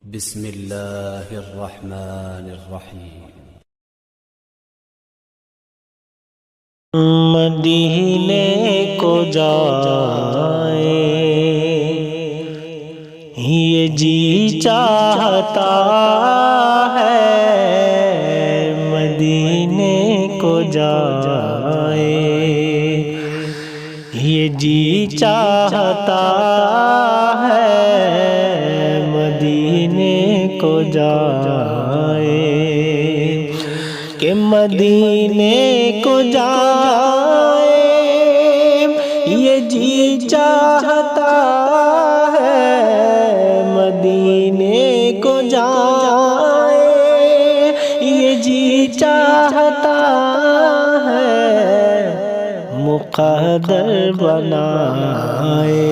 بسم اللہ الرحمن الرحیم۔ مدینے کو جائیں یہ جی چاہتا ہے، مدینے کو جائیں یہ جی چاہتا ہے، مدینے کو جائیں کہ مدینے کو جائیں یہ جی چاہتا ہے، مدینے کو جائیں یہ جی چاہتا ہے، مقدر بنائے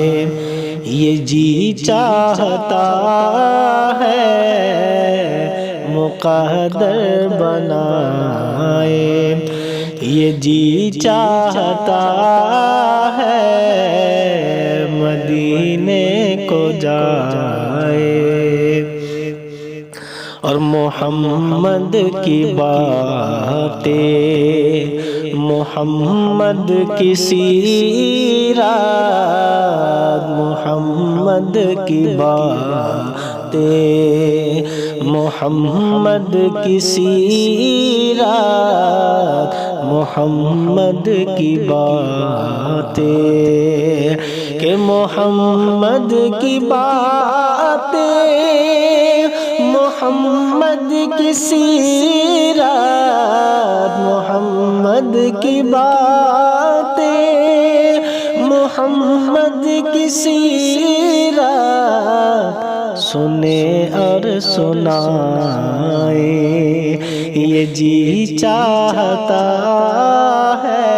یہ جی چاہتا ہے، مقدر بنائے یہ جی چاہتا ہے، مدینے کو جائے اور محمد کی باتیں، محمد کی سیرت، محمد کی باتیں، محمد کی سیرت، محمد کی باتیں کہ محمد کی باتیں، محمد کی سیرت، محمد کی باتیں، محمد کی سیرت سنے اور سنائے یہ جی چاہتا ہے،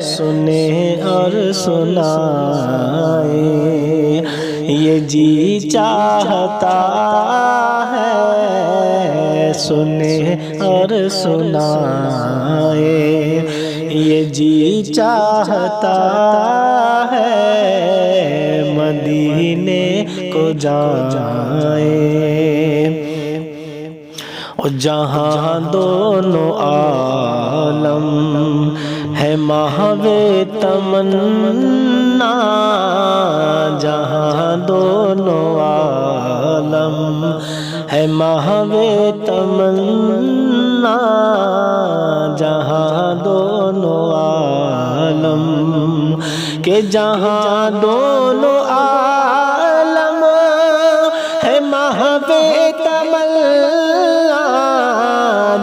سنے اور سنائے یہ جی چاہتا ہے، سنے اور سنائے یہ جی چاہتا ہے، مدینے کو جائیں اور جہاں دونوں عالم ہے محو تمنا، جہاں دونوں عالم ہے محو تمنا، جہاں دونوں عالم کہ جہاں دونوں عالم ہے محو تمنا،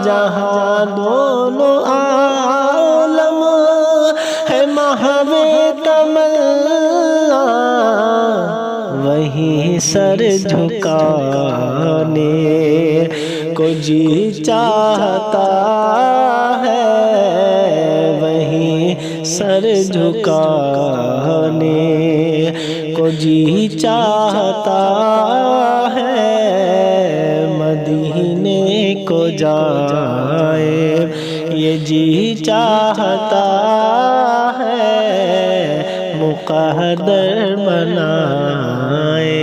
جہاں دونوں عالم ہے محو تمنا، وہیں سر جھکانے کو جی چاہتا ہے، وہیں سر جھکانے کو جی چاہتا ہے، مدینے کو جائے یہ جی چاہتا ہے، مقدر بنائے